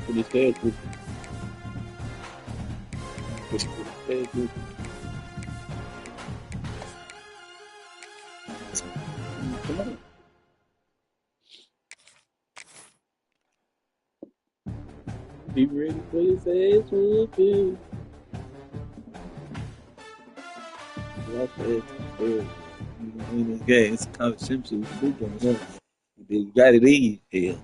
for this head group. Push for this head group. Come on. Be ready for this ass whooping. In this game, it's a college championship. You got it in here.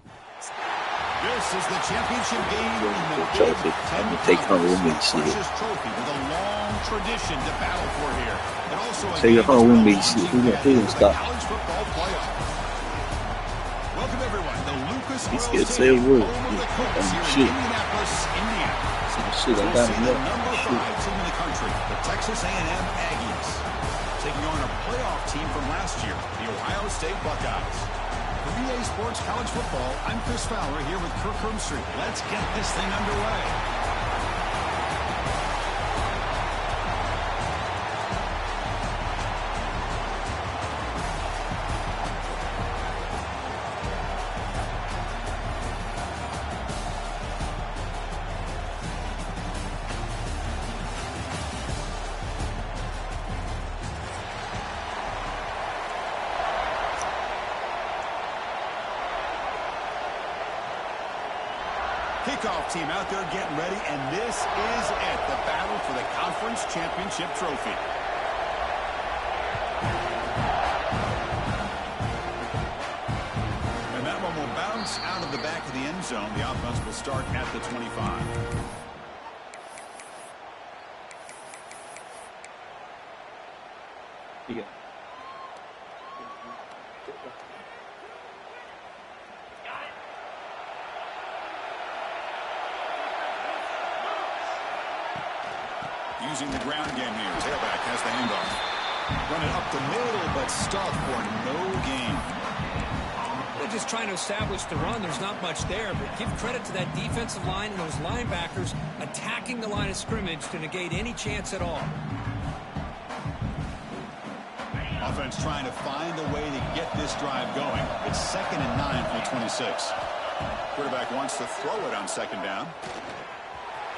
This is the championship game in the trophy. I'm gonna take home with me, shit. Trophy with a long tradition to battle for here. And also take it home with me, shit. Who gonna stop? College football playoff. Welcome everyone. The Lucas He's scared to say a word. Shit. Indianapolis, Indiana. Some shit I got the number 5 team in the country, the Texas A&M Aggies, taking on a playoff team from last year, the Ohio State Buckeyes. For EA Sports College Football, I'm Chris Fowler here with Kirk Herbstreit. Let's get this thing underway. Kickoff team out there getting ready, and this is it, the battle for the conference championship trophy. And that one will bounce out of the back of the end zone. The offense will start at the 25. Yeah. Using the ground game here. Tailback has the handoff. Running up the middle, but stuck for no gain. They're just trying to establish the run. There's not much there, but give credit to that defensive line and those linebackers attacking the line of scrimmage to negate any chance at all. Offense trying to find a way to get this drive going. It's 2nd and 9 from the 26. Quarterback wants to throw it on 2nd down.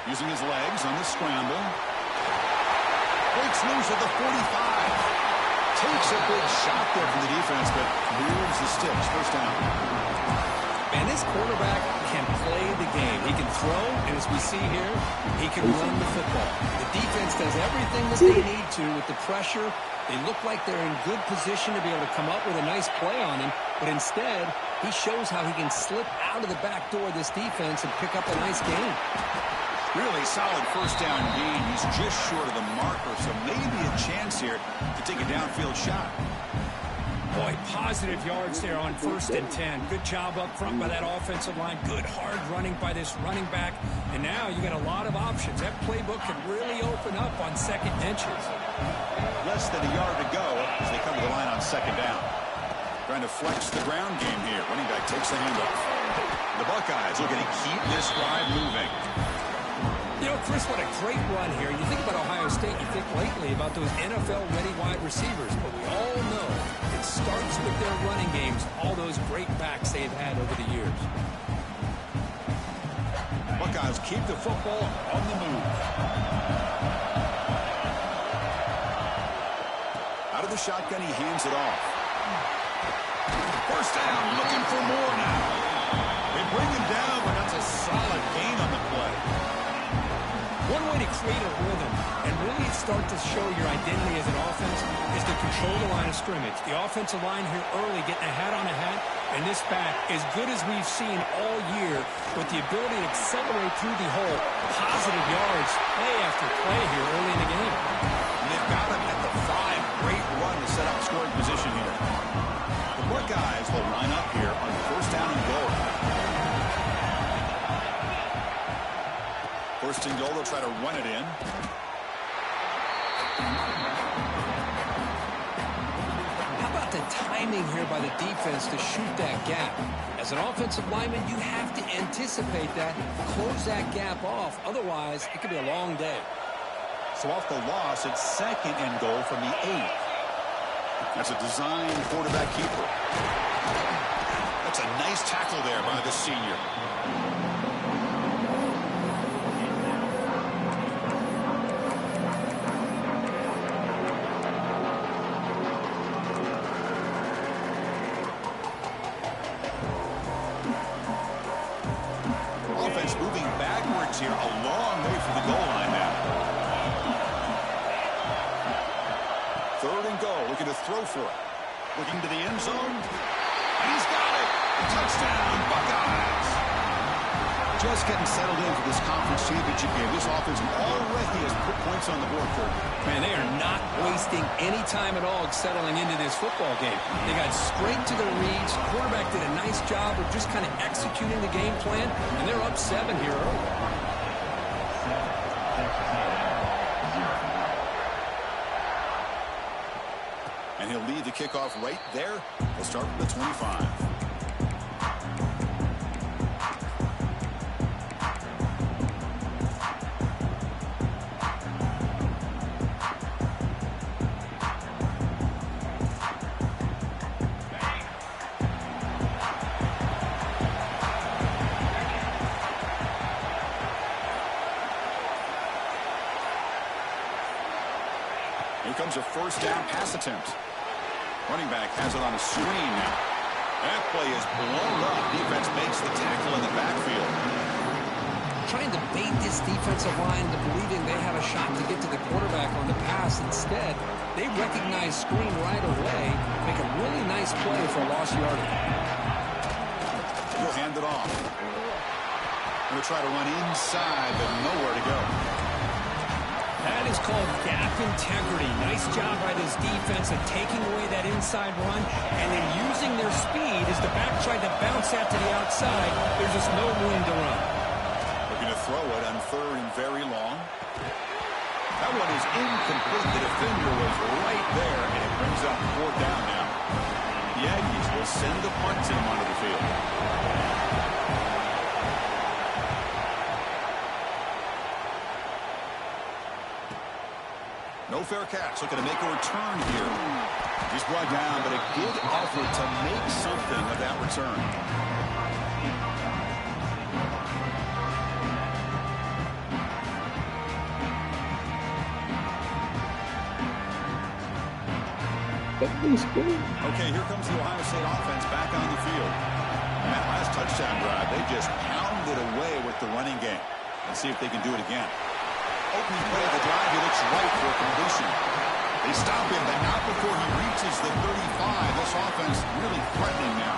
Using his legs on the scramble. Breaks loose at the 45. Takes a big shot there from the defense, but moves the sticks. 1st down. And this quarterback can play the game. He can throw, and as we see here, he can run the football. The defense does everything that they need to with the pressure. They look like they're in good position to be able to come up with a nice play on him, but instead, he shows how he can slip out of the back door of this defense and pick up a nice gain. Really solid 1st down gain. He's just short of the marker, so maybe a chance here to take a downfield shot. Boy, positive yards there on 1st and 10. Good job up front by that offensive line. Good hard running by this running back. And now you got a lot of options. That playbook can really open up on 2nd inches. Less than a yard to go as they come to the line on 2nd down. Trying to flex the ground game here. Running back takes the handoff. The Buckeyes looking to keep this drive moving. You know, Chris, what a great run here. You think about Ohio State, you think lately about those NFL-ready wide receivers, but we all know it starts with their running games, all those great backs they've had over the years. Buckeyes keep the football on the move. Out of the shotgun, he hands it off. 1st down, looking for more now. They bring him down, but that's a solid gain on the play. One way to create a rhythm and really start to show your identity as an offense is to control the line of scrimmage. The offensive line here early getting a hat on a hat, and this back, as good as we've seen all year, with the ability to accelerate through the hole, positive yards, play after play here early in the game. And they've got him at the 5. Great run to set up scoring position here. The Buckeyes will line up here on 1st down and goal. 1st and goal, they'll try to run it in. How about the timing here by the defense to shoot that gap? As an offensive lineman, you have to anticipate that, close that gap off. Otherwise, it could be a long day. So off the loss, it's 2nd and goal from the 8. That's a design quarterback keeper. That's a nice tackle there by the senior. yards here, a long way from the goal line now. 3rd and goal, looking to throw for it. Looking to the end zone, and he's got it. Touchdown, Buckeyes. Just getting settled in for this conference championship game. This offense already has put points on the board for them. Man, they are not wasting any time at all settling into this football game. They got straight to the reads. Quarterback did a nice job of just kind of executing the game plan, and they're up 7 here early. And he'll lead the kickoff right there. We'll start from the 25. Here comes a 1st down pass attempt. Running back has it on a screen now. That play is blown up. Defense makes the tackle in the backfield. Trying to bait this defensive line into believing they have a shot to get to the quarterback on the pass. Instead, they recognize screen right away, make a really nice play for a lost yardage. He'll hand it off. Going to try to run inside, but nowhere to go. That is called gap integrity. Nice job by this defense of taking away that inside run and then using their speed as the back tried to bounce that to the outside. There's just no room to run. Looking to throw it on 3rd and very long. That one is incomplete. The defender was right there, and it brings up 4th down now. The Aggies will send the punt team onto the field. No fair catch. Looking to make a return here. He's brought down, but a good effort to make something of that return. Okay, here comes the Ohio State offense back on the field. And that last touchdown drive, they just pounded away with the running game. Let's see if they can do it again. Opening play of the drive, he looks right for a completion. They stop him, but not before he reaches the 35. This offense really threatening now.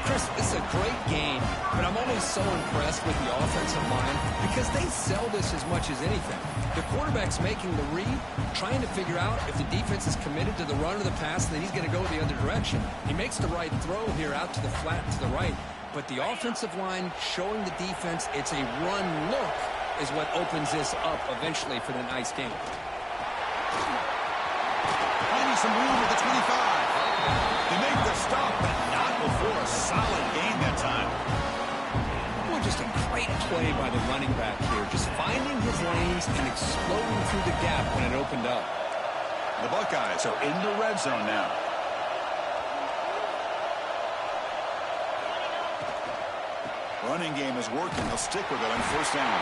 Chris, this is a great game, but I'm always so impressed with the offensive line because they sell this as much as anything. The quarterback's making the read, trying to figure out if the defense is committed to the run or the pass, and then he's going to go the other direction. He makes the right throw here out to the flat to the right, but the offensive line showing the defense it's a run look is what opens this up eventually for the nice game. Finding some room at the 25. They make the stop, but not before a solid gain that time. Well, just a great play by the running back here, just finding his lanes and exploding through the gap when it opened up. The Buckeyes are in the red zone now. Running game is working. They'll stick with it on 1st down.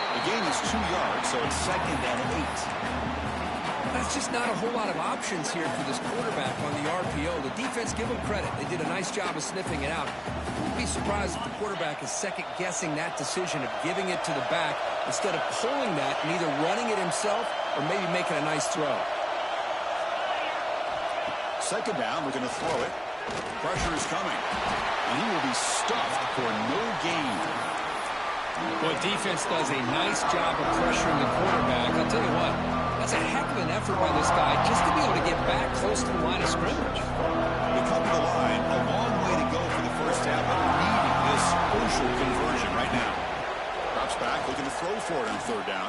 The gain is 2 yards, so it's 2nd and 8. That's just not a whole lot of options here for this quarterback on the RPO. The defense, give them credit. They did a nice job of sniffing it out. Wouldn't be surprised if the quarterback is second-guessing that decision of giving it to the back instead of pulling that and either running it himself or maybe making a nice throw. 2nd down, we're going to throw it. Pressure is coming. And he will be stuffed for no gain. Well, defense does a nice job of pressuring the quarterback. I'll tell you what, that's a heck of an effort by this guy just to be able to get back close to the line of scrimmage. They come to the line, a long way to go for the 1st down, but needing this crucial conversion right now. Drops back, looking to throw for it on 3rd down.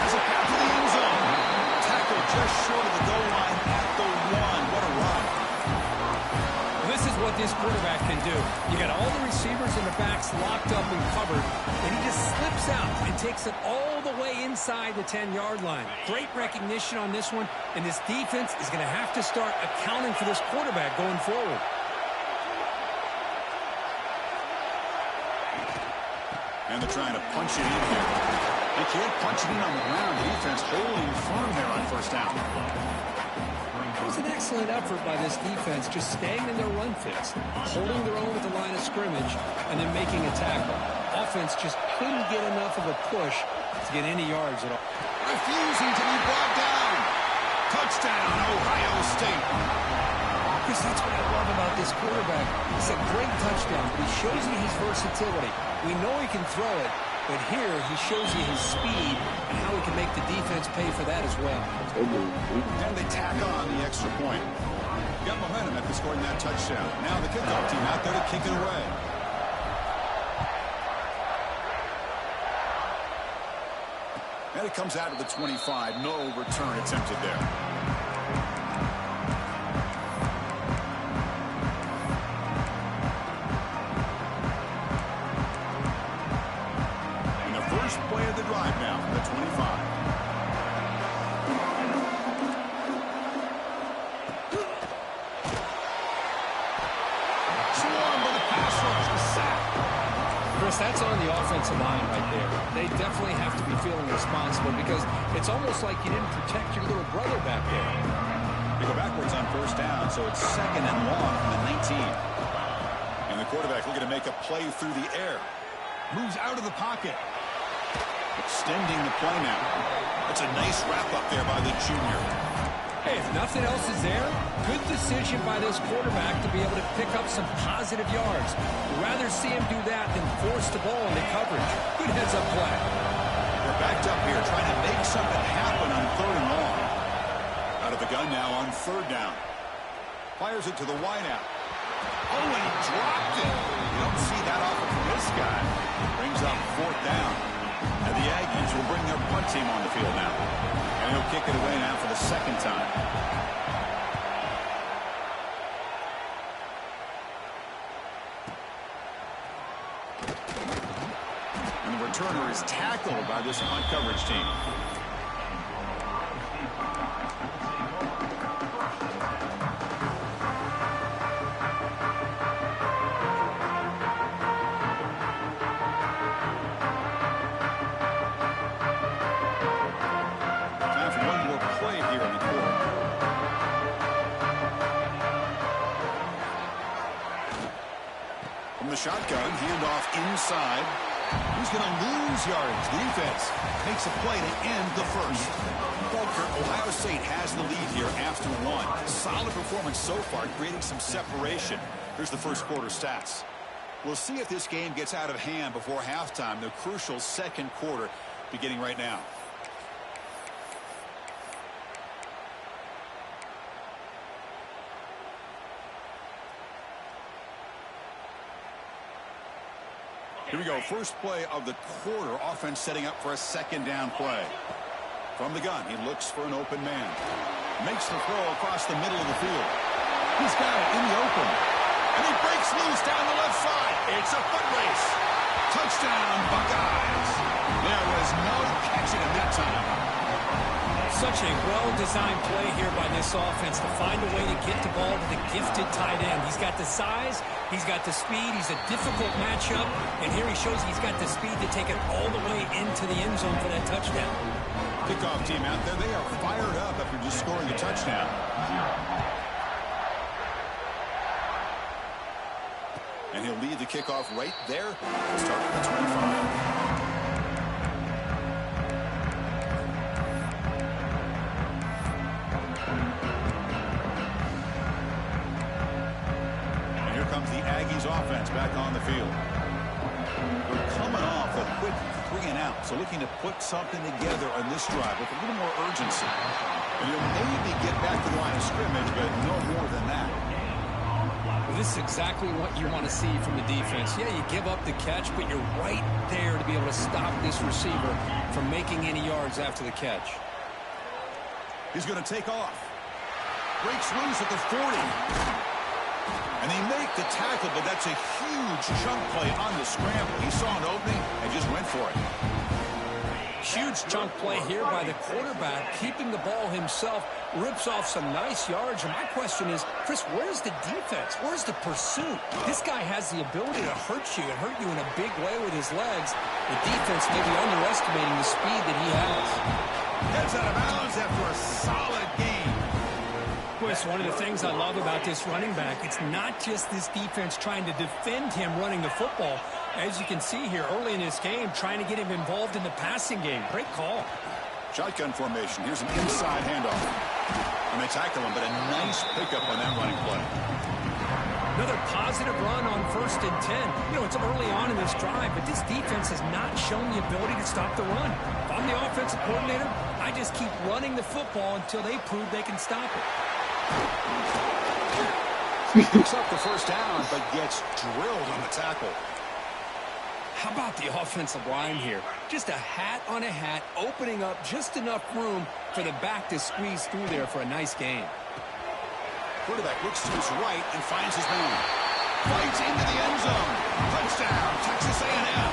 Has a pass to the end zone. Tackle just short of the goal line at the 1. What a run. This is what this quarterback can do. You got all the receivers and the backs locked up and covered, and he just slips out and takes it all the way inside the 10-yard line. Great recognition on this one, and this defense is going to have to start accounting for this quarterback going forward. And they're trying to punch it in here. They can't punch it in on the ground. The defense holding firm there on 1st down. It was an excellent effort by this defense, just staying in their run fix, holding their own at the line of scrimmage, and then making a tackle. Offense just couldn't get enough of a push to get any yards at all. Refusing to be brought down. Touchdown, Ohio State. Because that's what I love about this quarterback. It's a great touchdown, but he shows you his versatility. We know he can throw it, but here he shows you his speed and how he can make the defense pay for that as well. And they tack on the extra point. Got momentum after scoring that touchdown. Now the kickoff team out there to kick it away. And it comes out of the 25. No return attempted there. And the first play of the drive now from the 25. That's on the offensive line right there. They definitely have to be feeling responsible because it's almost like you didn't protect your little brother back there. They go backwards on first down, so it's 2nd and long from the 19. And the quarterback looking to make a play through the air. Moves out of the pocket. Extending the play now. That's a nice wrap-up there by the junior. Hey, if nothing else is there, good decision by this quarterback to be able to pick up some positive yards. You'd rather see him do that than force the ball into coverage. Good heads-up play. They're backed up here trying to make something happen on 3rd and long. Out of the gun now on 3rd down. Fires it to the wideout. Oh, and he dropped it. You don't see that often from this guy. Brings up 4th down. And the Aggies will bring their punt team on the field now. And he'll kick it away now for the 2nd time. And the returner is tackled by this punt coverage team. The shotgun, handoff inside. He's going to lose yardage. The defense makes a play to end the first. Ohio State has the lead here after 1. Solid performance so far, creating some separation. Here's the first quarter stats. We'll see if this game gets out of hand before halftime. The crucial 2nd quarter beginning right now. Here we go. First play of the quarter. Offense setting up for a 2nd down play. From the gun, he looks for an open man. Makes the throw across the middle of the field. He's got it in the open. And he breaks loose down the left side. It's a foot race. Touchdown, Buckeyes. There was no catching him that time. Such a well-designed play here by this offense to find a way to get the ball to the gifted tight end. He's got the size, he's got the speed, he's a difficult matchup, and here he shows he's got the speed to take it all the way into the end zone for that touchdown. Kickoff team out there, they are fired up after just scoring a touchdown. And he'll lead the kickoff right there. Start at the 25. Offense back on the field. We're coming off a quick 3 and out, so looking to put something together on this drive with a little more urgency. And you'll maybe get back to the line of scrimmage, but no more than that. Well, this is exactly what you want to see from the defense. Yeah, you give up the catch, but you're right there to be able to stop this receiver from making any yards after the catch. He's going to take off. Breaks loose at the 40. And they make the tackle, but that's a huge chunk play on the scramble. He saw an opening and just went for it. Huge chunk play here by the quarterback, keeping the ball himself, rips off some nice yards. And my question is, Chris, where's the defense? Where's the pursuit? This guy has the ability to hurt you and hurt you in a big way with his legs. The defense may be underestimating the speed that he has. Heads out of bounds after a solid game. Chris, one of the things I love about this running back, it's not just this defense trying to defend him running the football. As you can see here early in this game, trying to get him involved in the passing game. Great call. Shotgun formation. Here's an inside handoff. And they tackle him, but a nice pickup on that running play. Another positive run on 1st and 10. You know, it's early on in this drive, but this defense has not shown the ability to stop the run. If I'm the offensive coordinator, I just keep running the football until they prove they can stop it. Picks up the first down, but gets drilled on the tackle. How about the offensive line here? Just a hat on a hat, opening up just enough room for the back to squeeze through there for a nice gain. Quarterback looks to his right and finds his man. Fights into the end zone. Touchdown, Texas A&M.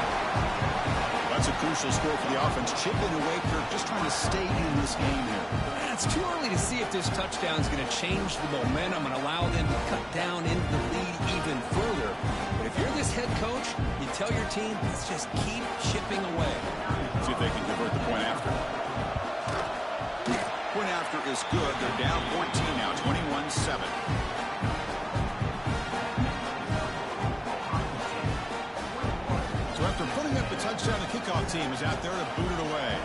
That's a crucial score for the offense. Chipping away, Kirk, just trying to stay in this game here. It's too early to see if this touchdown is going to change the momentum and allow them to cut down into the lead even further. But if you're this head coach, you tell your team, let's just keep chipping away. See if they can convert the point after. Point after is good. They're down 14 now, 21-7. So after putting up the touchdown, the kickoff team is out there to boot it away.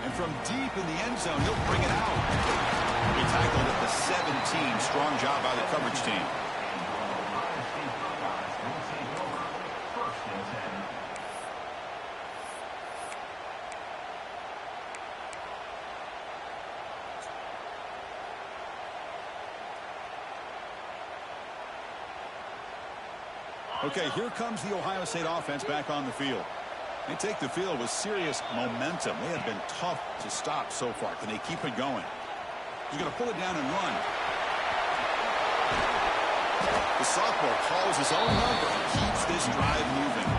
And from deep in the end zone, he'll bring it out. He tackled at the 17. Strong job by the coverage team. Okay, here comes the Ohio State offense back on the field. They take the field with serious momentum. They have been tough to stop so far. Can they keep it going? He's going to pull it down and run. The sophomore calls his own number and keeps this drive moving.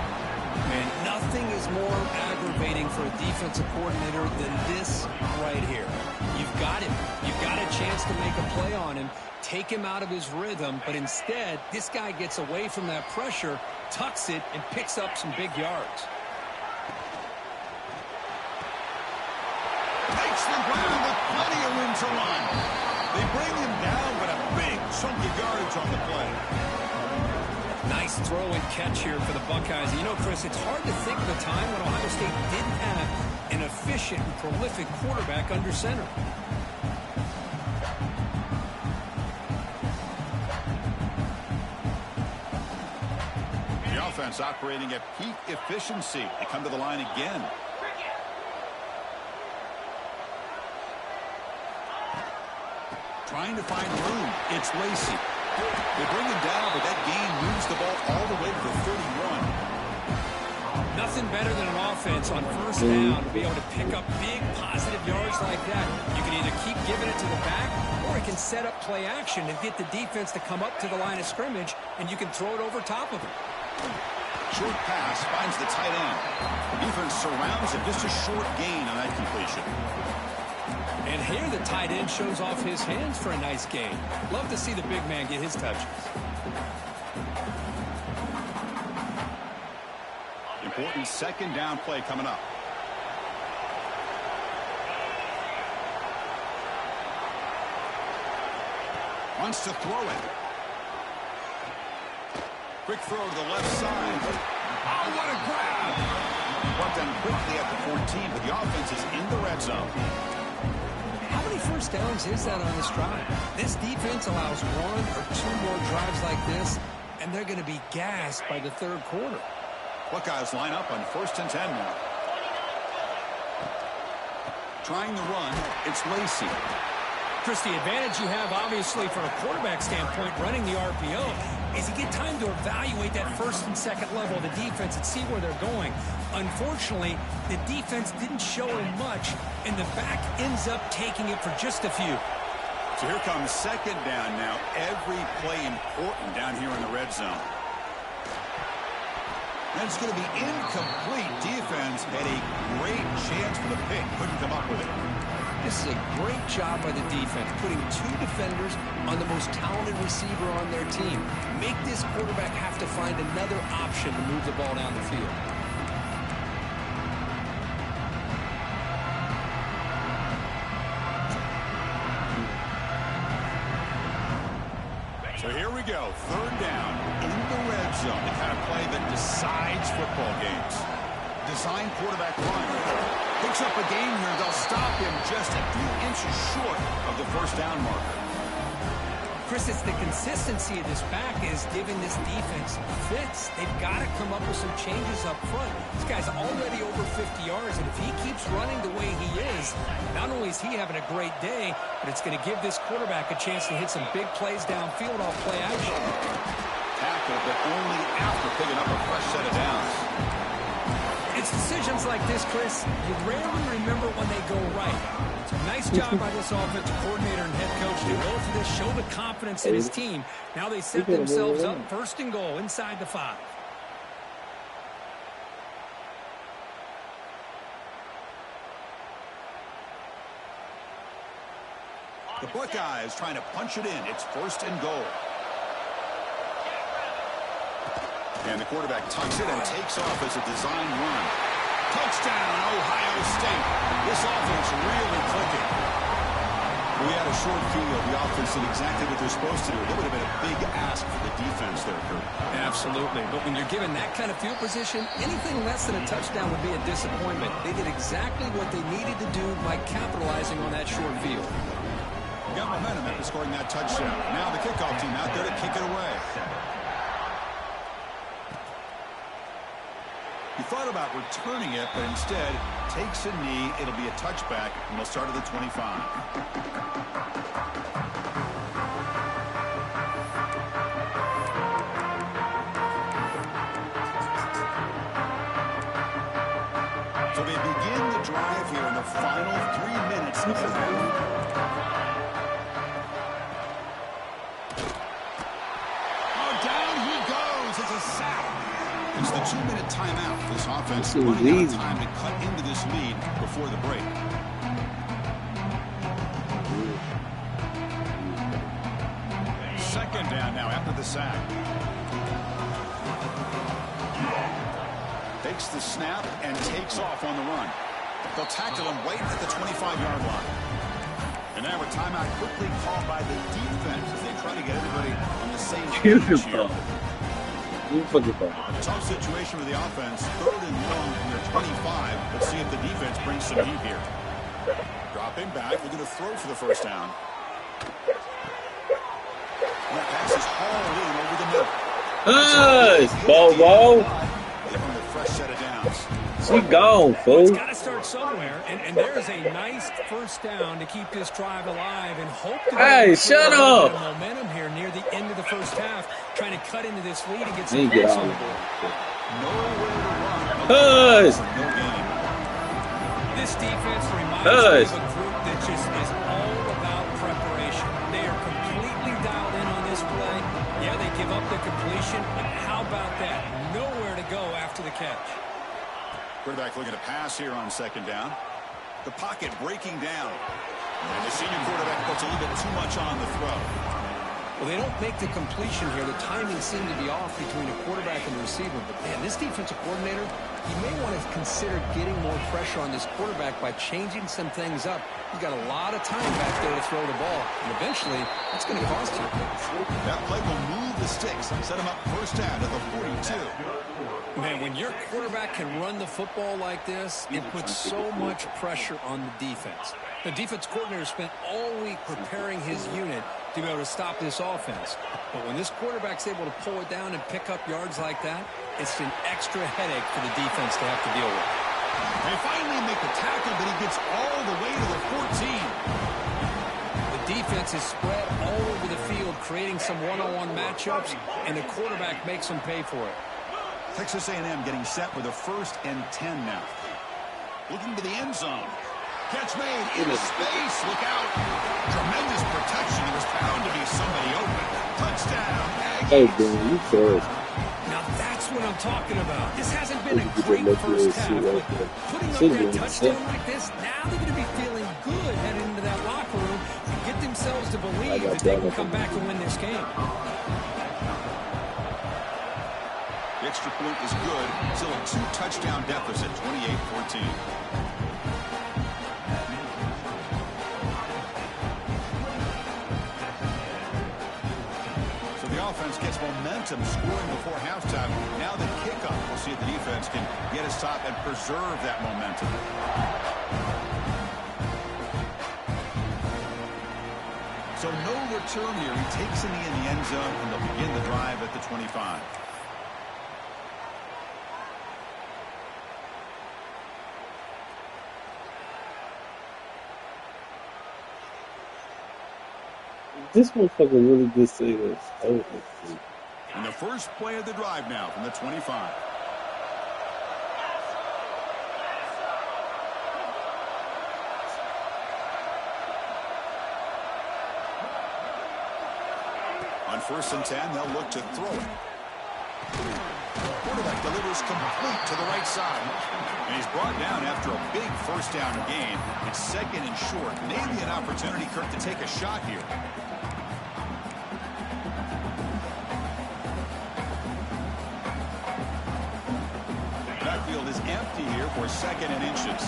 And nothing is more aggravating for a defensive coordinator than this right here. You've got him. You've got a chance to make a play on him, take him out of his rhythm, but instead, this guy gets away from that pressure, tucks it, and picks up some big yards. Takes the ground with plenty of room to run. They bring him down, but a big chunk of yardage on the play. Nice throw and catch here for the Buckeyes. You know, Chris, it's hard to think of a time when Ohio State didn't have an efficient and prolific quarterback under center. The offense operating at peak efficiency. They come to the line again. Trying to find room. It's Lacey. They bring him down, but that gain moves the ball all the way to the 31. Nothing better than an offense on 1st down to be able to pick up big positive yards like that. You can either keep giving it to the back, or it can set up play action and get the defense to come up to the line of scrimmage, and you can throw it over top of it. Short pass finds the tight end. The defense surrounds him. Just a short gain on that completion. And here the tight end shows off his hands for a nice gain. Love to see the big man get his touches. Important 2nd down play coming up. Wants to throw it. Quick throw to the left side. Oh, what a grab! Brought down quickly at the 14, but the offense is in the red zone. How many 1st downs is that on this drive? This defense allows 1 or 2 more drives like this, and they're going to be gassed by the 3rd quarter. Buckeyes line up on 1st and 10 now. Trying the run, it's Lacey. Chris, the advantage you have, obviously, from a quarterback standpoint, running the RPO, is you get time to evaluate that 1st and 2nd level of the defense and see where they're going. Unfortunately, the defense didn't show him much, and the back ends up taking it for just a few. So here comes 2nd down now. Every play important down here in the red zone. And it's going to be incomplete. Defense had a great chance for the pick. Couldn't come up with it. This is a great job by the defense, putting 2 defenders on the most talented receiver on their team. Make this quarterback have to find another option to move the ball down the field. Here we go. Third down in the red zone. The kind of play that decides football games. Design quarterback run. Picks up a gain here. They'll stop him just a few inches short of the first down marker. Chris, it's the consistency of this back is giving this defense fits. They've got to come up with some changes up front. This guy's already over 50 yards, and if he keeps running the way he is, not only is he having a great day, but it's going to give this quarterback a chance to hit some big plays downfield off play action. Tackle, but only after picking up a fresh set of downs. It's decisions like this, Chris, you rarely remember when they go right. It's a nice job by this offensive coordinator and head coach to go for this, show the confidence in his team. Now they set themselves up first and goal inside the 5. The Buckeyes trying to punch it in. It's first and goal. And the quarterback tucks it and takes off as a design run. Touchdown, Ohio State. This offense really clicking. We had a short field. The offense did exactly what they're supposed to do. It would have been a big ask for the defense there, Kurt. Absolutely. But when you're given that kind of field position, anything less than a touchdown would be a disappointment. They did exactly what they needed to do by capitalizing on that short field. Got momentum after scoring that touchdown. Now the kickoff team out there to kick it away. He thought about returning it, but instead takes a knee. It'll be a touchback, and they'll start at the 25. So they begin the drive here in the final 3 minutes of the half. It's the 2-minute timeout. This offense running out of time to cut into this lead before the break. Second down now after the sack. Takes the snap and takes off on the run. They'll tackle him right at the 25-yard line. And now a timeout quickly called by the defense as they try to get everybody on the same page here. Tough situation with the offense. Third and long from their 25. Let's see if the defense brings some heat here. Dropping back. They're going to throw for the first down. And that pass is hauled in over the middle. It's Bobo. Give him a fresh set of downs. She gone, fool. It's got to start somewhere, and there's a nice first down to keep this drive alive and hope to shut up. Momentum here near the end of the first half, trying to cut into this lead and get some points on the board. Nowhere to run. Hush. No game. This defense reminds me of a group that just is all about preparation. They are completely dialed in on this play. Yeah, they give up the completion, but how about that? Nowhere to go after the catch. Quarterback looking to pass here on second down. The pocket breaking down. And the senior quarterback puts a little bit too much on the throw. Well, they don't make the completion here. The timing seemed to be off between a quarterback and the receiver. But, man, this defensive coordinator, he may want to consider getting more pressure on this quarterback by changing some things up. He's got a lot of time back there to throw the ball. And eventually, that's going to cost you. That play will move the sticks and set him up first down at the 42. Man, when your quarterback can run the football like this, it puts so much pressure on the defense. The defense coordinator spent all week preparing his unit to be able to stop this offense. But when this quarterback's able to pull it down and pick up yards like that, it's an extra headache for the defense to have to deal with. They finally make the tackle, but he gets all the way to the 14. The defense is spread all over the field, creating some one-on-one matchups, and the quarterback makes them pay for it. Texas A&M getting set with a 1st and 10 now. Looking to the end zone. Catch made into space. Look out. Tremendous protection. There was bound to be somebody open. Touchdown. Hey, man, you first. Now that's what I'm talking about. This hasn't been a great first half, but putting up that touchdown like this, now they're going to be feeling good heading into that locker room and get themselves to believe that they can come back and win this game. The extra point is good. Still a 2-touchdown deficit, 28-14. offense momentum scoring before halftime. Now the kickoff. We'll see if the defense can get a stop and preserve that momentum. So no return here. He takes in the end zone, and they'll begin the drive at the 25. This motherfucker really good savers. Oh, and the first play of the drive now from the 25. On 1st and 10, they'll look to throw it. Quarterback delivers complete to the right side. And he's brought down after a big first down gain. It's 2nd and short. Maybe an opportunity, Kirk, to take a shot here. Backfield is empty here for 2nd and inches.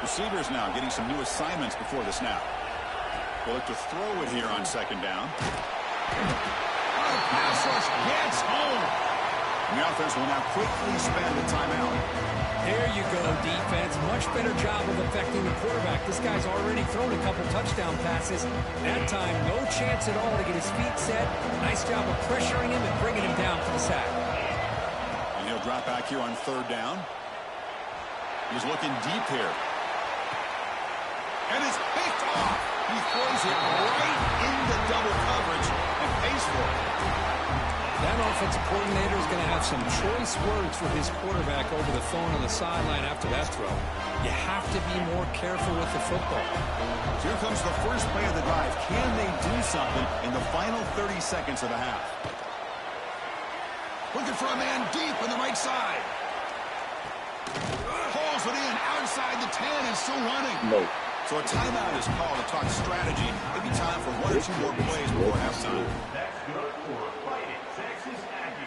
Receivers now getting some new assignments before the snap. They'll look to throw it here on 2nd down. Pass rush gets home. And the offense will now quickly spend a timeout. There you go, defense. Much better job of affecting the quarterback. This guy's already thrown a couple touchdown passes. That time, no chance at all to get his feet set. Nice job of pressuring him and bringing him down for the sack. And he'll drop back here on 3rd down. He's looking deep here. And it's picked off. He throws it right into double coverage and pays for it. That offensive coordinator is going to have some choice words for his quarterback over the phone on the sideline after that throw. You have to be more careful with the football. So here comes the first play of the drive. Can they do something in the final 30 seconds of the half? Looking for a man deep on the right side. Hauls it in outside the 10 and still running. no. So a timeout is called to talk strategy. Maybe time for 1 or 2 more plays before halftime. That's good for Fighting Texas Aggie.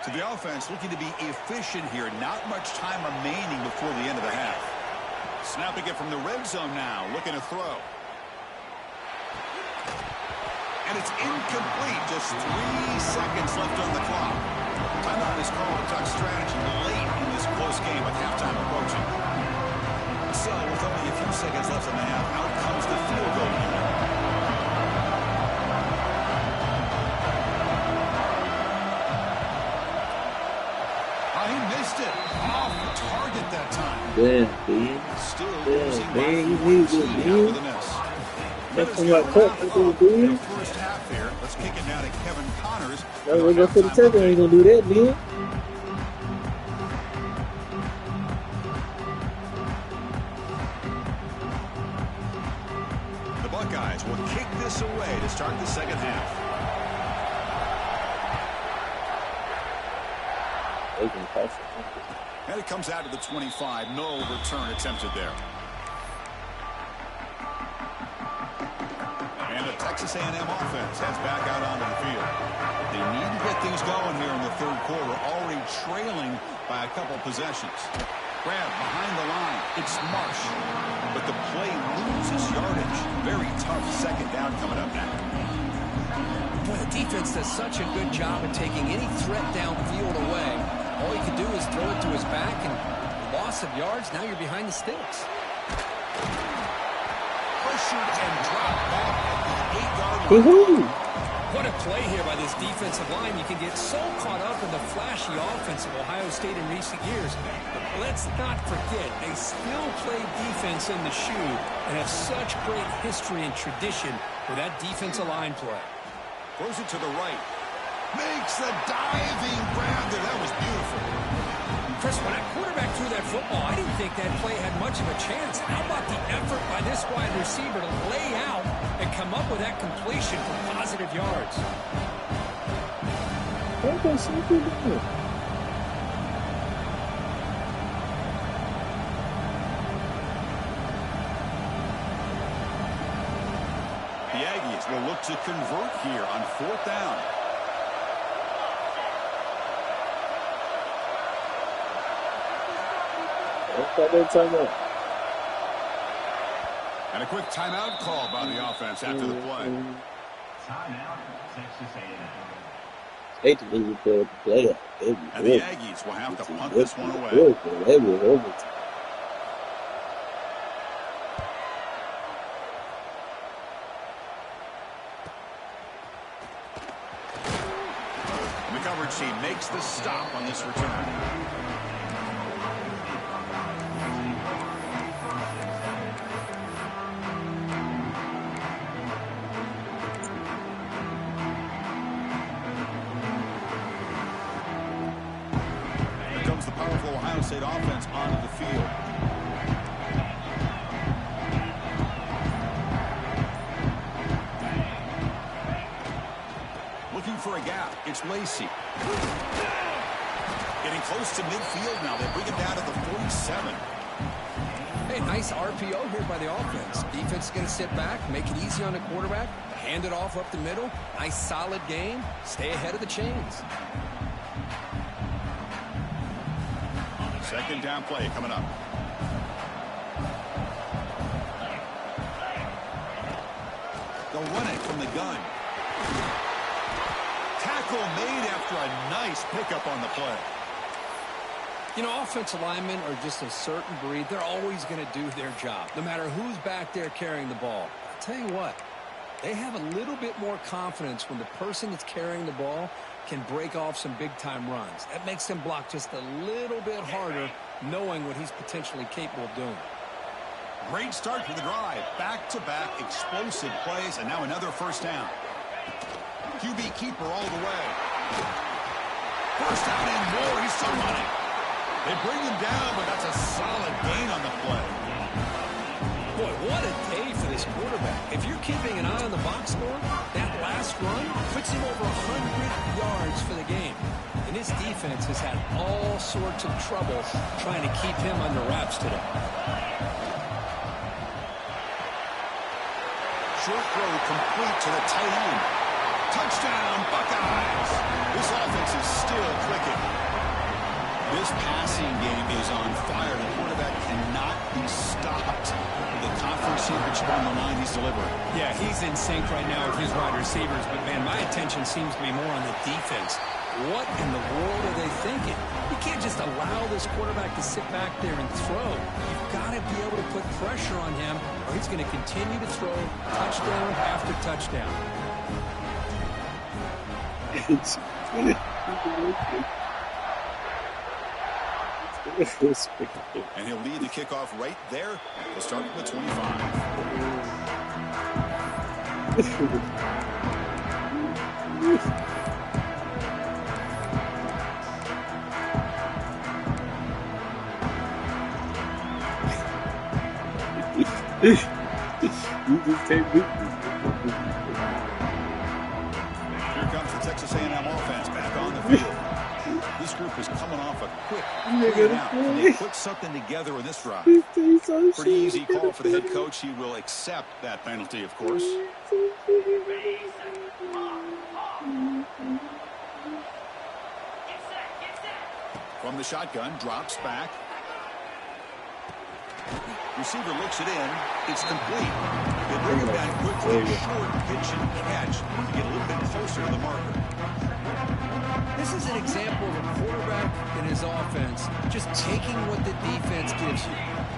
To the offense, looking to be efficient here. Not much time remaining before the end of the half. Snapping it from the red zone now. Looking to throw. And it's incomplete. Just 3 seconds left on the clock. Timeout is called to talk strategy late in this close game with halftime approaching. So, with only a few seconds left in the half, out comes the field goal unit. Oh, he missed it. Off target that time. Damn, dude. Still Damn, losing by man, you 14 need it, out dude. with a miss. That's from my cup. That's what we do. First half here. Let's kick it down to Kevin Connors. That's what go for the second. Ain't gonna do that, man. The Buckeyes will kick this away to start the second half. They can pass it. And it comes out to the 25. No return attempted there. And the Texas A&M offense heads back out onto the field. They need to get things going here in the 3rd quarter, already trailing by a couple possessions. Grab behind the line. It's Marsh. But the play loses yardage. Very tough 2nd down coming up now. Boy, the defense does such a good job of taking any threat downfield away. All he can do is throw it to his back, and loss of yards, now you're behind the sticks. Pressured and dropped back at the 8-yard line. Woohoo! What a play here by this defensive line. You can get so caught up in the flashy offense of Ohio State in recent years. But let's not forget, they still play defense in the shoe and have such great history and tradition with that defensive line play. Throws it to the right. Makes the diving grab there. That was beautiful. Chris, when that quarterback threw that football, I didn't think that play had much of a chance. How about the effort by this wide receiver to lay out and come up with that completion for positive yards? The Aggies will look to convert here on 4th down. And a quick timeout called by the offense after the play. Timeout, Texas A&M. Hate to lose the playoff. And the Aggies will have to punt this one away. And the coverage team makes the stop on this return. The powerful Ohio State offense onto the field. Looking for a gap. It's Lacey. Getting close to midfield now. They bring him down to the 47. Hey, nice RPO here by the offense. Defense is going to sit back, make it easy on the quarterback, hand it off up the middle. Nice solid game. Stay ahead of the chains. Second down play coming up. They'll run it from the gun. Tackle made after a nice pickup on the play. You know, offensive linemen are just a certain breed. They're always going to do their job, no matter who's back there carrying the ball. I'll tell you what, they have a little bit more confidence when the person that's carrying the ball can break off some big-time runs. That makes them block just a little bit harder, knowing what he's potentially capable of doing. Great start to the drive. Back-to-back explosive plays, and now another first down. QB keeper all the way. First down and more. He's still running. They bring him down, but that's a solid gain on the play. Boy, what a day for this quarterback. If you're keeping an eye on the box score, that last run puts him over 100 yards for the game. And this defense has had all sorts of trouble trying to keep him under wraps today. Short throw complete to the tight end. Touchdown, Buckeyes. This offense is still clicking. This passing game is on fire. The quarterback cannot be stopped. The conference championship on the line he's delivering. Yeah, he's in sync right now with his wide receivers. But, man, my attention seems to be more on the defense. What in the world are they thinking? You can't just allow this quarterback to sit back there and throw. You've got to be able to put pressure on him, or he's going to continue to throw touchdown after touchdown. And he'll lead the kickoff right there. He'll start from the 25. You just can't beat me. Here comes the Texas A&M offense back on the field. This group is coming off a quick out. And they put something together in this drive. Pretty easy call for the head coach. He will accept that penalty, of course. From the shotgun, drops back. Receiver looks it in. It's complete. They bring him back quickly. Short pitch and catch to get a little bit closer to the marker. This is an example of a quarterback and his offense just taking what the defense gives you.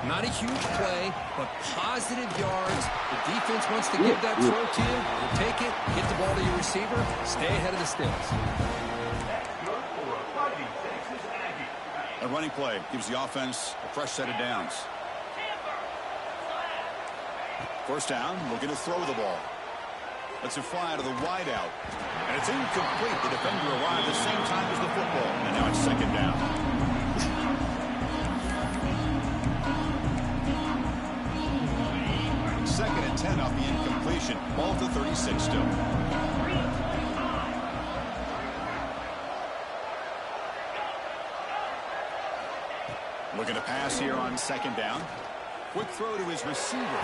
Not a huge play, but positive yards. The defense wants to give that throw to you. You take it, get the ball to your receiver, stay ahead of the stills. A running play gives the offense a fresh set of downs. First down, looking to throw the ball. Lets it fly to the wide out. And it's incomplete. The defender arrived at the same time as the football. And now it's second down. Second and 10 off the incompletion. Ball to 36 still. Looking to pass here on second down. Quick throw to his receiver.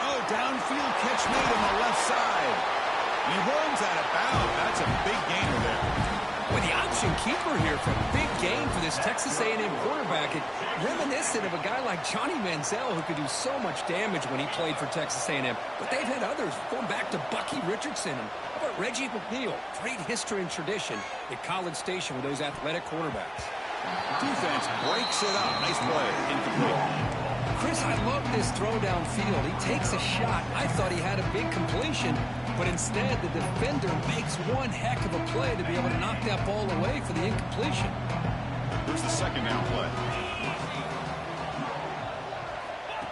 Oh, downfield catch made on the left side. He runs out of bounds. That's a big gainer there. With the option keeper here for a big game for this Texas A&M quarterback. It reminiscent of a guy like Johnny Manziel who could do so much damage when he played for Texas A&M. But they've had others going back to Bucky Richardson. And how about Reggie McNeil? Great history and tradition at College Station with those athletic quarterbacks. Defense breaks it up. Nice play. Incomplete. Chris, I love this throw downfield. He takes a shot. I thought he had a big completion, but instead the defender makes one heck of a play to be able to knock that ball away for the incompletion. Here's the second down play.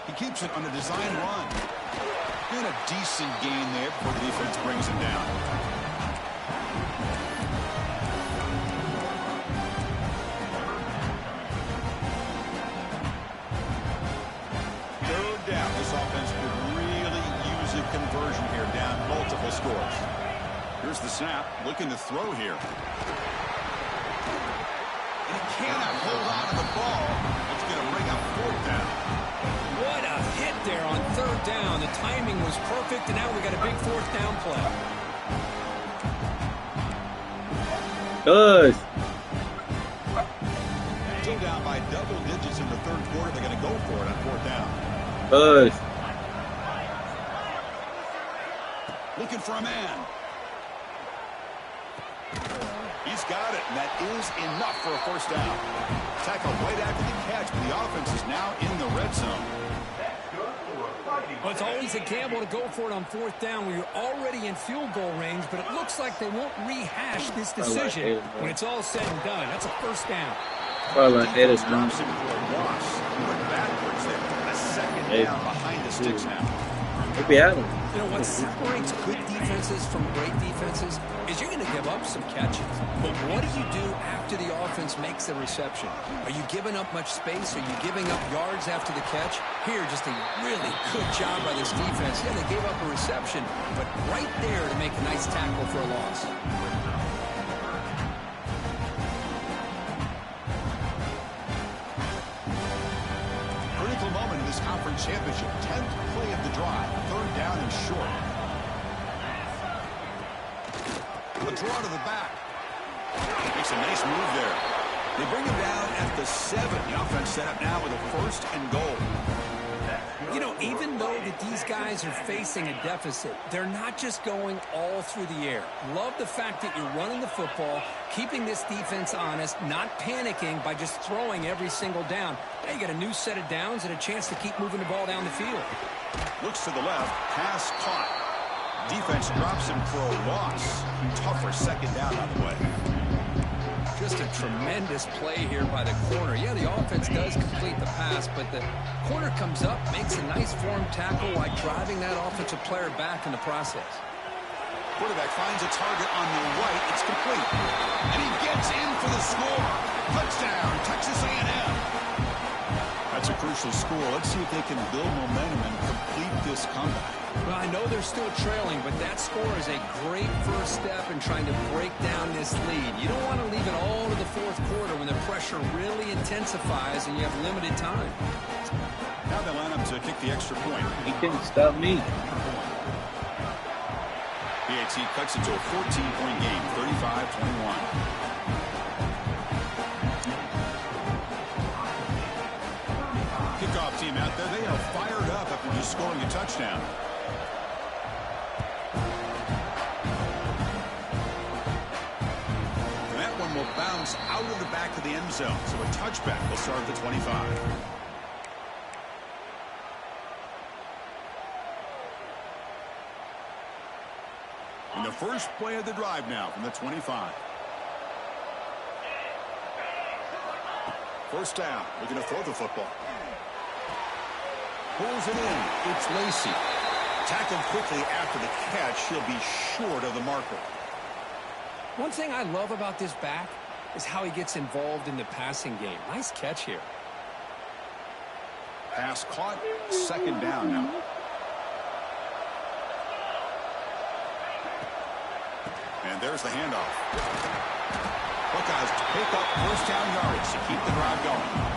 He keeps it on a design run. And a decent gain there before the defense brings him down. This offense could really use a conversion here, down multiple scores. Here's the snap, looking to throw here. And he cannot hold on to the ball. It's going to bring up fourth down. What a hit there on third down. The timing was perfect, and now we got a big fourth down play. Good. Still down by double digits in the third quarter. They're going to go for it on fourth down. Good. Looking for a man. He's got it, and that is enough for a first down. Tackled right after the catch, but the offense is now in the red zone. Well, it's always a gamble to go for it on fourth down when you're already in field goal range, but it looks like they won't rehash this decision when it's all said and done. That's a first down. Probably like that is not. Drops him for a loss. He went backwards there. A second down behind the sticks now. Maybe I don't. You know, what separates good defenses from great defenses is you're going to give up some catches. But what do you do after the offense makes a reception? Are you giving up much space? Are you giving up yards after the catch? Here, just a really good job by this defense. Yeah, they gave up a reception, but right there to make a nice tackle for a loss. Critical moment in this conference championship. 10th play of the drive. Third down and short. A draw to the back. Makes a nice move there. They bring him down at the 7. The offense set up now with a first and goal. You know, even though that these guys are facing a deficit, they're not just going all through the air. Love the fact that you're running the football, keeping this defense honest, not panicking by just throwing every single down. Now you got a new set of downs and a chance to keep moving the ball down the field. Looks to the left. Pass caught. Defense drops him for a loss. Tougher second down on the way. Just a tremendous play here by the corner. Yeah, the offense does complete the pass, but the corner comes up, makes a nice form tackle while driving that offensive player back in the process. Quarterback finds a target on the right. It's complete. And he gets in for the score. Touchdown, Texas A&M. That's a crucial score. Let's see if they can build momentum and complete this comeback. Well, I know they're still trailing, but that score is a great first step in trying to break down this lead. You don't want to leave it all to the fourth quarter when the pressure really intensifies and you have limited time. Now they line up to kick the extra point. He can't stop me. PAT cuts it to a 14-point game, 35-21. Kickoff team out there, they are fired up after just scoring a touchdown. And that one will bounce out of the back of the end zone, so a touchback will start at the 25. And the first play of the drive now from the 25. First down, looking to throw the football. Pulls it in. It's Lacey. Tackled quickly after the catch. He'll be short of the marker. One thing I love about this back is how he gets involved in the passing game. Nice catch here. Pass caught. Second down now. And there's the handoff. Buckeyes pick up first down yardage to keep the drive going.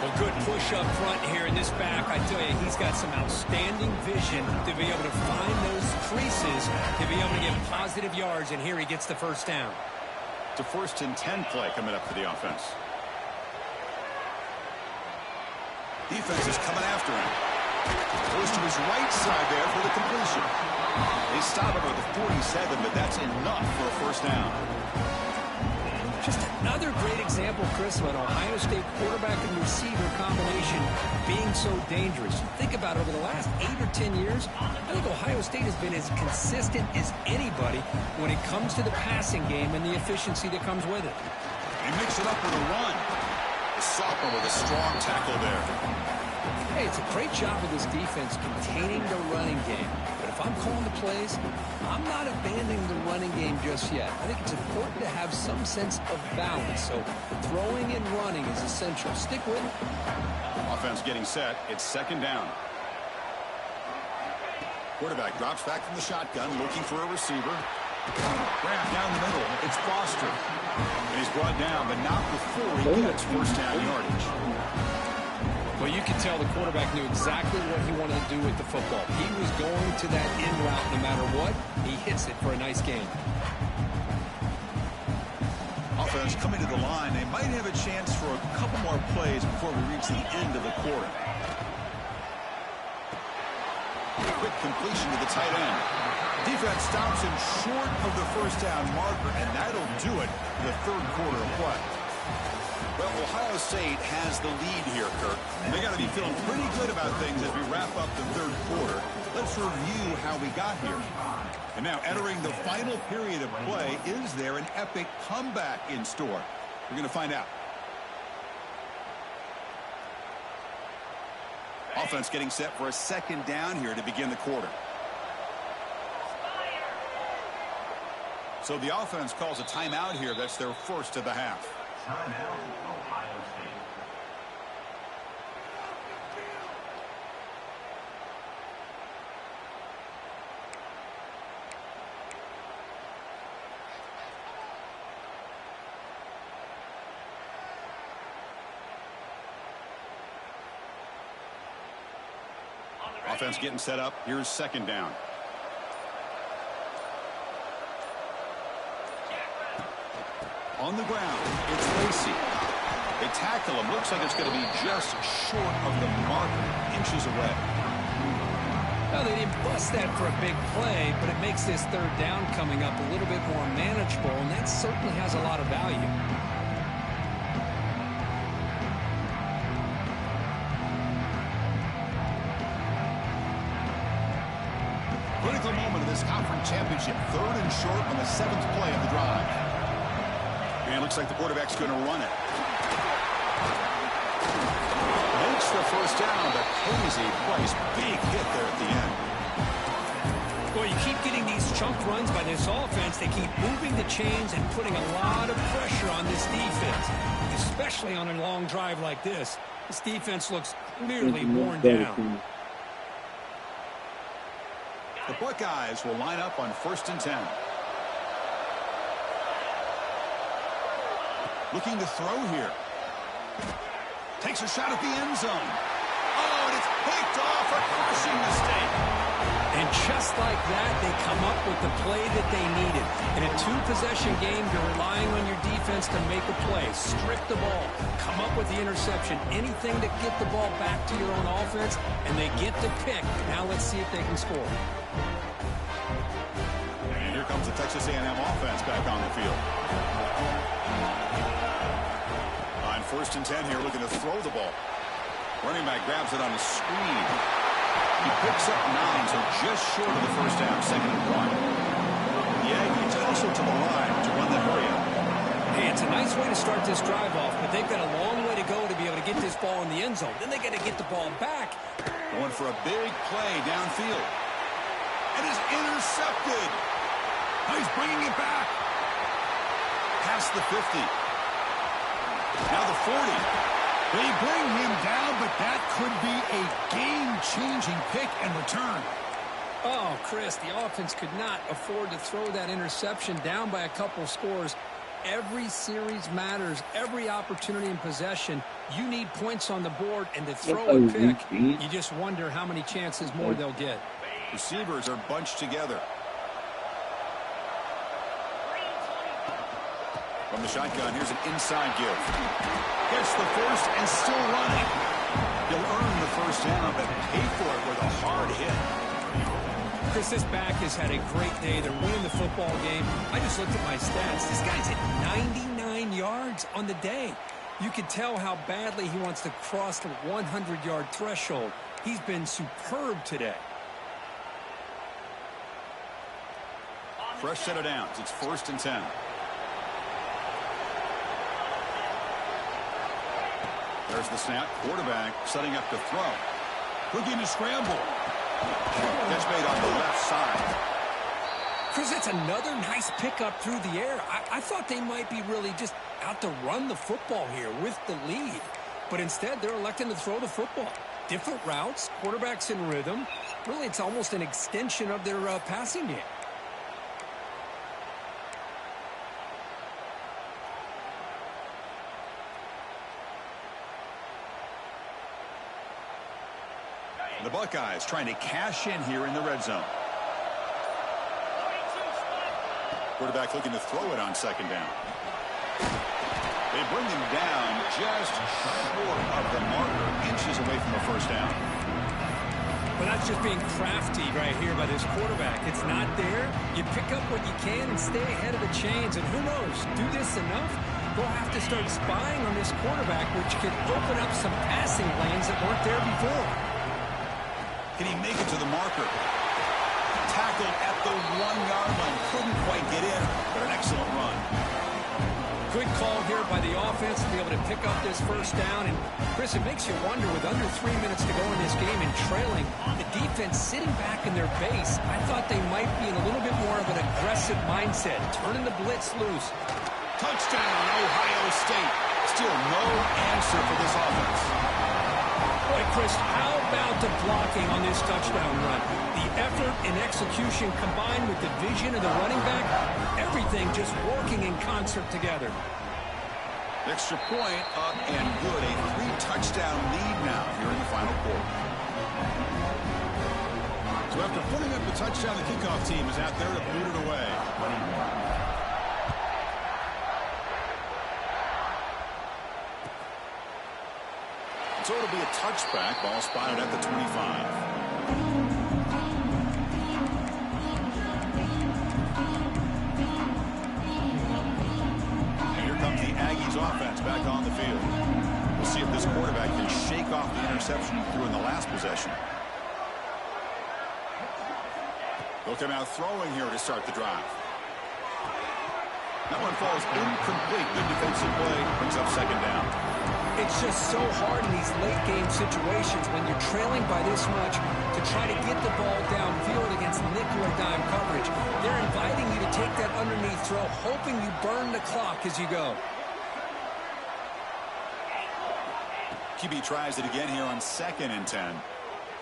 Well, good push up front here in this back. I tell you, he's got some outstanding vision to be able to find those creases, to be able to get positive yards, and here he gets the first down. It's a 1st and 10 play coming up for the offense. Defense is coming after him. Goes to his right side there for the completion. They stop him at the 47, but that's enough for a 1st down. Just another great example, Chris, of an Ohio State quarterback and receiver combination being so dangerous. Think about it, over the last 8 or 10 years, I think Ohio State has been as consistent as anybody when it comes to the passing game and the efficiency that comes with it. They mix it up with a run. The sophomore with a strong tackle there. Hey, it's a great job of this defense containing the running game. But if I'm calling the plays, I'm not abandoning the running game just yet. I think it's important to have some sense of balance. So throwing and running is essential. Stick with it. Offense getting set. It's 2nd down. Quarterback drops back from the shotgun, looking for a receiver. Grab down the middle. It's Foster. And he's brought down, but not before he gets 1st down yardage. Well, you can tell the quarterback knew exactly what he wanted to do with the football. He was going to that end route no matter what. He hits it for a nice gain. Offense coming to the line. They might have a chance for a couple more plays before we reach the end of the quarter. Quick completion to the tight end. Defense stops him short of the 1st down marker, and that'll do it for the 3rd quarter of play. Well, Ohio State has the lead here, Kirk. They got to be feeling pretty good about things as we wrap up the 3rd quarter. Let's review how we got here. And now, entering the final period of play, is there an epic comeback in store? We're going to find out. Offense getting set for a 2nd down here to begin the quarter. So the offense calls a timeout here. That's their 1st of the half. Timeout, Ohio State. Offense getting set up. Here's 2nd down. On the ground, it's Lacey. They tackle him. Looks like it's going to be just short of the marker, inches away. Well, they didn't bust that for a big play, but it makes this 3rd down coming up a little bit more manageable, and that certainly has a lot of value. Critical moment of this conference championship. 3rd and short on the 7th play of the drive. And it looks like the quarterback's going to run it. Makes the 1st down, but crazy place. Big hit there at the end. Well, you keep getting these chunk runs by this offense. They keep moving the chains and putting a lot of pressure on this defense, especially on a long drive like this. This defense looks clearly worn down. The Buckeyes will line up on 1st and 10. Looking to throw here. Takes a shot at the end zone. Oh, and it's picked off. A crushing mistake. And just like that, they come up with the play that they needed. In a 2-possession game, you're relying on your defense to make a play. Strip the ball. Come up with the interception. Anything to get the ball back to your own offense, and they get the pick. Now let's see if they can score. And here comes the Texas A&M offense back on the field. On 1st and 10 here, looking to throw the ball. Running back grabs it on a screen. He picks up 9, so just short of the 1st down, 2nd and 1. The Aggies also to the line to run the hurry up. Hey, it's a nice way to start this drive off, but they've got a long way to go to be able to get this ball in the end zone. Then they got to get the ball back. Going for a big play downfield. And is intercepted. Now he's bringing it back. Past the 50. Now the 40. They bring him down, but that could be a game-changing pick and return. Oh, Chris, the offense could not afford to throw that interception down by a couple scores. Every series matters. Every opportunity in possession. You need points on the board, and to throw a pick, you just wonder how many chances more they'll get. Receivers are bunched together. From the shotgun, here's an inside give. Gets the first and still running. He'll earn the first down, but pay for it with a hard hit. Chris, this back has had a great day. They're winning the football game. I just looked at my stats. This guy's hit 99 yards on the day. You can tell how badly he wants to cross the 100-yard threshold. He's been superb today. Fresh set of downs. It's 1st and 10. There's the snap. Quarterback setting up to throw. Looking to scramble. Catch made on the left side. Chris, that's another nice pickup through the air. I thought they might be really just out to run the football here with the lead. But instead, they're electing to throw the football. Different routes, quarterbacks in rhythm. Really, it's almost an extension of their passing game. The Buckeyes trying to cash in here in the red zone. Quarterback looking to throw it on 2nd down. They bring him down just short of the marker, inches away from the 1st down. But that's just being crafty right here by this quarterback. It's not there. You pick up what you can and stay ahead of the chains. And who knows, do this enough, they'll have to start spying on this quarterback, which could open up some passing lanes that weren't there before. Can he make it to the marker? Tackled at the 1-yard line. Couldn't quite get in, but an excellent run. Good call here by the offense to be able to pick up this 1st down. And, Chris, it makes you wonder, with under 3 minutes to go in this game and trailing, the defense sitting back in their base, I thought they might be in a little bit more of an aggressive mindset, turning the blitz loose. Touchdown, Ohio State. Still no answer for this offense. Boy, Chris, how about the blocking on this touchdown run? The effort and execution combined with the vision of the running back, everything just working in concert together. Extra point up and good. A 3-touchdown lead now here in the final quarter. So after putting up the touchdown, the kickoff team is out there to boot it away. So it'll be a touchback. Ball spotted at the 25. Aggies offense back on the field. We'll see if this quarterback can shake off the interception he threw in the last possession. They'll come out throwing here to start the drive. That one falls incomplete. Good defensive play. Brings up 2nd down. It's just so hard in these late game situations when you're trailing by this much to try to get the ball downfield against nickel or dime coverage. They're inviting you to take that underneath throw, hoping you burn the clock as you go. QB tries it again here on 2nd and 10.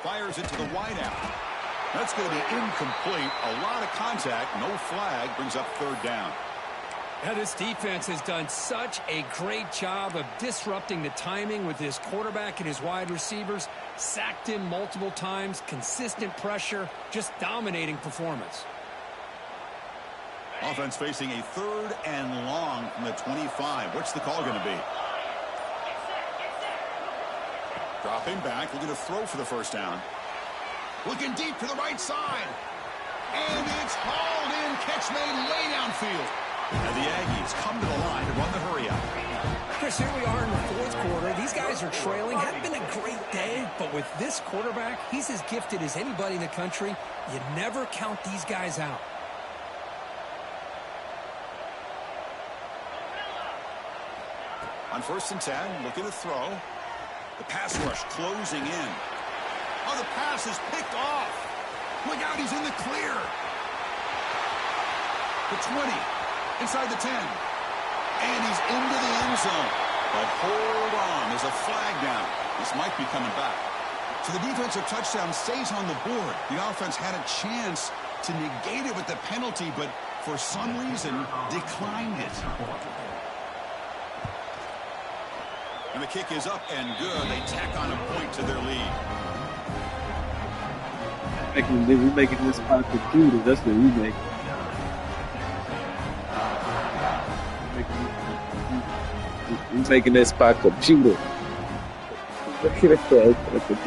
Fires it to the wideout. That's going to be incomplete. A lot of contact. No flag. Brings up 3rd down. Now, this defense has done such a great job of disrupting the timing with his quarterback and his wide receivers. Sacked him multiple times. Consistent pressure. Just dominating performance. Offense facing a 3rd and long from the 25. What's the call going to be? Dropping back, looking to throw for the 1st down. Looking deep to the right side. And it's hauled in. Catch made way downfield. And the Aggies come to the line to run the hurry-up. Chris, here we are in the 4th quarter. These guys are trailing. Hadn't been a great day, but with this quarterback, he's as gifted as anybody in the country. You never count these guys out. On 1st and 10, looking to throw. The pass rush closing in. Oh, the pass is picked off. Look out, he's in the clear. The 20, inside the 10. And he's into the end zone. But hold on, there's a flag down. This might be coming back. So the defensive touchdown stays on the board. The offense had a chance to negate it with the penalty, but for some reason declined it. And the kick is up and good. They tack on a point to their lead. We making this spot computers. That's what we make. He's making that spot computer. They got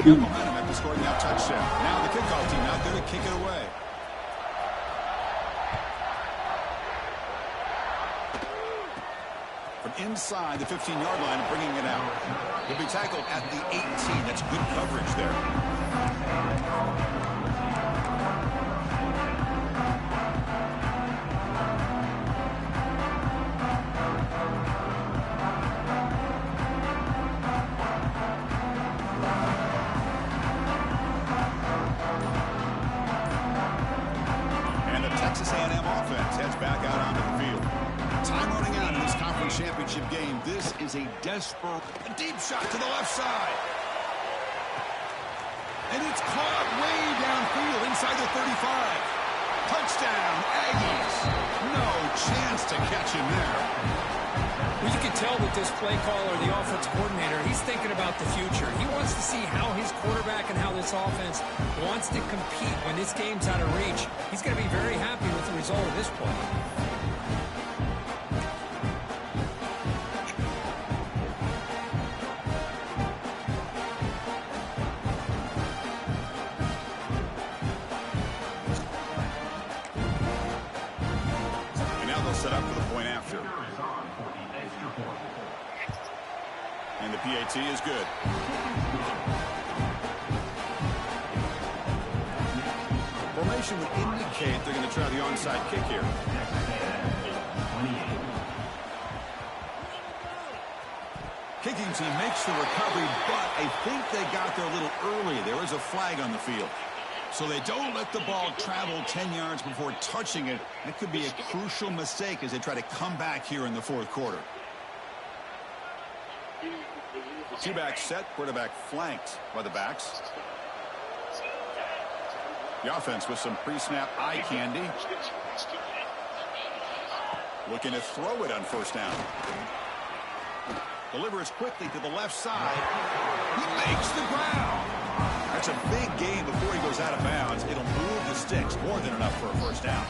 momentum after scoring that touchdown. Now the kickoff team out there to kick it away. From inside the 15-yard line and bringing it out. He'll be tackled at the 18. That's good coverage there. Texas A&M offense heads back out onto the field. Time running out in this conference championship game. This is a deep shot to the left side. And it's caught way downfield inside the 35. Touchdown, Aggies. No chance to catch him there. Well, you can tell that this play caller, the offense coordinator, he's thinking about the future. He wants to see how his quarterback and how this offense wants to compete when this game's out of reach. He's going to be very happy with the result of this play. And now they'll set up for the point after. And the PAT is good. Formation would indicate they're going to try the onside kick here. Kicking team makes the recovery, but I think they got there a little early. There is a flag on the field. So they don't let the ball travel 10 yards before touching it. That could be a crucial mistake as they try to come back here in the fourth quarter. Two-back set, quarterback flanked by the backs. The offense with some pre-snap eye candy. Looking to throw it on first down. Delivers quickly to the left side. He makes the ground. That's a big gain before he goes out of bounds. It'll move the sticks more than enough for a first down.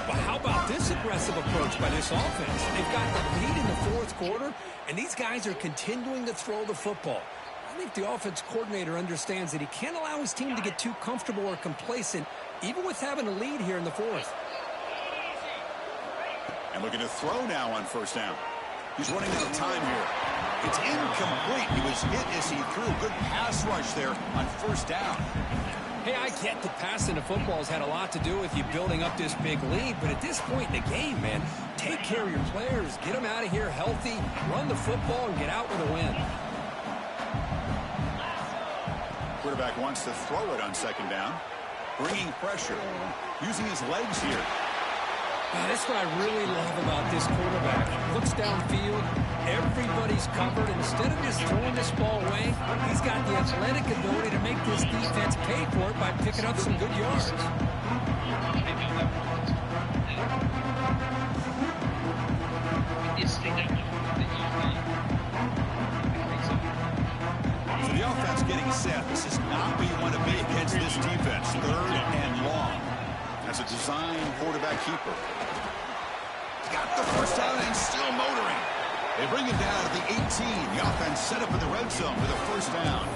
But how about this aggressive approach by this offense? They've got the lead in the fourth quarter, and these guys are continuing to throw the football. I think the offense coordinator understands that he can't allow his team to get too comfortable or complacent, even with having a lead here in the fourth. And looking to throw now on first down. He's running out of time here. It's incomplete. He was hit as he threw. Good pass rush there on first down. Hey, I get that passing the football has had a lot to do with you building up this big lead, but at this point in the game, man, take care of your players. Get them out of here healthy, run the football, and get out with a win. Quarterback wants to throw it on second down. Bringing pressure. Using his legs here. That's what I really love about this quarterback. Looks downfield, everybody's covered. Instead of just throwing this ball away, he's got the athletic ability to make this defense pay for it by picking up some good yards. So the offense getting set. This is not where you want to be against this defense. Third and long. As a design quarterback keeper. Got the first down and still motoring. They bring it down at the 18. The offense set up in the red zone with a first down.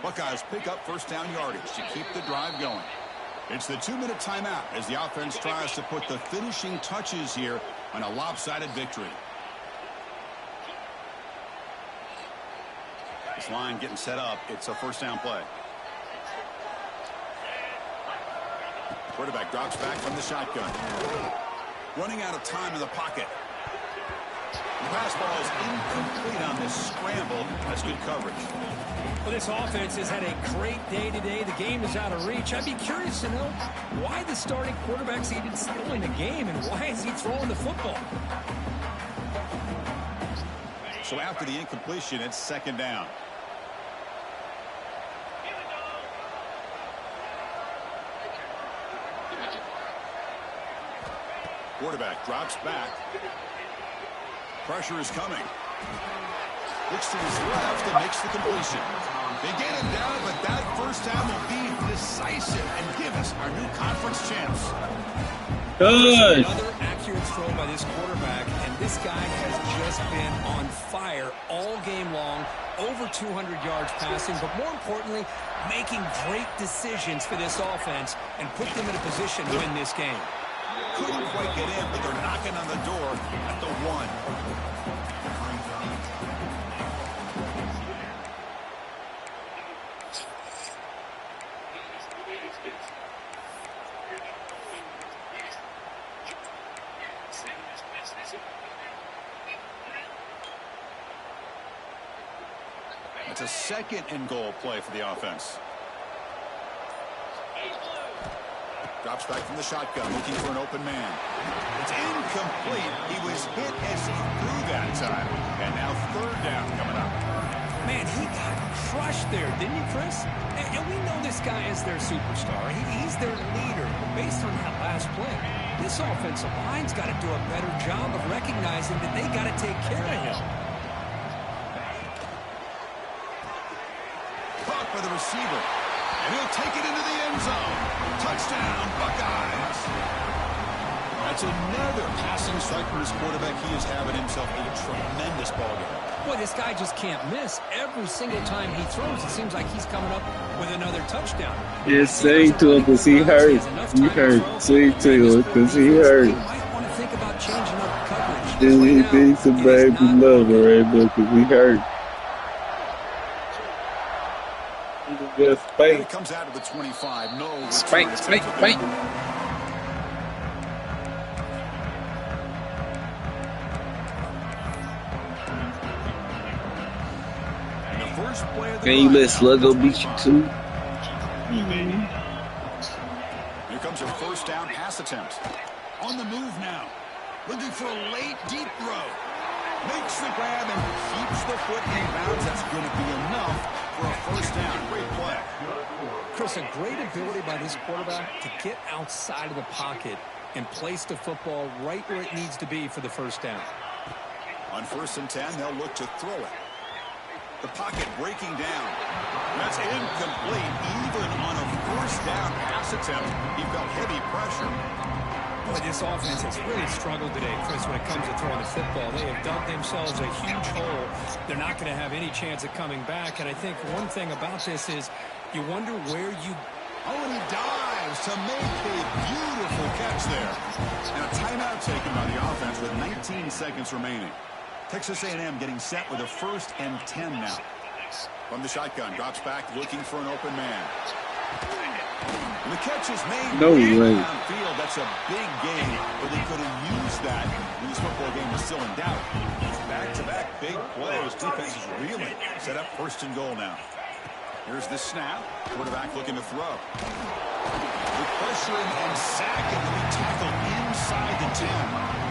Buckeyes pick up first down yardage to keep the drive going. It's the 2-minute timeout as the offense tries to put the finishing touches here on a lopsided victory. This line getting set up. It's a first down play. Quarterback drops back from the shotgun. Running out of time in the pocket. The pass ball is incomplete on this scramble. That's good coverage. Well, this offense has had a great day today. The game is out of reach. I'd be curious to know why the starting quarterback's even still in the game and why is he throwing the football? So after the incompletion, it's second down. Quarterback drops back. Pressure is coming. Looks to his left and makes the completion. They get him down, but that first down will be decisive and give us our new conference champs. Good. Another accurate throw by this quarterback, and this guy has just been on fire all game long. Over 200 yards passing, but more importantly, making great decisions for this offense and put them in a position to win this game. Couldn't quite get in, but they're knocking on the door at the 1. It's a second and goal play for the offense. Drops back from the shotgun, looking for an open man. It's incomplete. He was hit as he threw that time. And now third down coming up. Man, he got crushed there, didn't he, Chris? And we know this guy is their superstar. He's their leader. But based on that last play, this offensive line's got to do a better job of recognizing that they got to take care of him. Caught by the receiver. And he'll take it into the end zone. Touchdown, Buckeyes. That's another passing strike for his quarterback. He is having himself a tremendous ball game. Boy, this guy just can't miss. Every single time he throws, it seems like he's coming up with another touchdown. Just say to him because he hurt. He hurt. Say to him because he hurt. He might want to think about changing up coverage. Then he thinks some baby love right now because he hurt. Just It comes out of the 25. No. Spank. Can you let Sluggo beat you too? Here comes a first down pass attempt. On the move now. Looking for a late deep throw. Makes the grab and keeps the foot in bounds. That's going to be enough for a first down. Great play. Chris, a great ability by this quarterback to get outside of the pocket and place the football right where it needs to be for the first down. On 1st and 10, they'll look to throw it. The pocket breaking down. That's incomplete. Even on a first down pass attempt, he felt heavy pressure. Boy, this offense has really struggled today, Chris, when it comes to throwing the football. They have dug themselves a huge hole. They're not going to have any chance of coming back. And I think one thing about this is you wonder where you... Oh, and he dives to make a beautiful catch there. And a timeout taken by the offense with 19 seconds remaining. Texas A&M getting set with a 1st and 10 now. From the shotgun, drops back, looking for an open man. And the catch is made. No way. Downfield. That's a big gain, but they could have used that when this football game was still in doubt. Back-to-back big plays. Defense is reeling. Set up 1st and goal now. Here's the snap. Quarterback looking to throw. With pressure and sack, and we tackle inside the 10.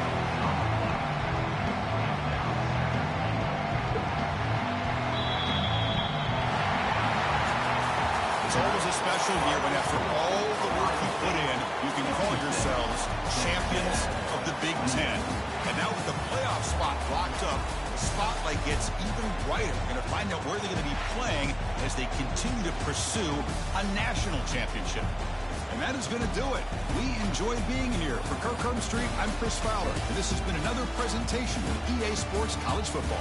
It's always a special year when after all the work you put in, you can call yourselves champions of the Big Ten. And now with the playoff spot locked up, the spotlight gets even brighter. We're going to find out where they're going to be playing as they continue to pursue a national championship. And that is going to do it. We enjoy being here. For Kirk Street, I'm Chris Fowler, and this has been another presentation of EA Sports College Football.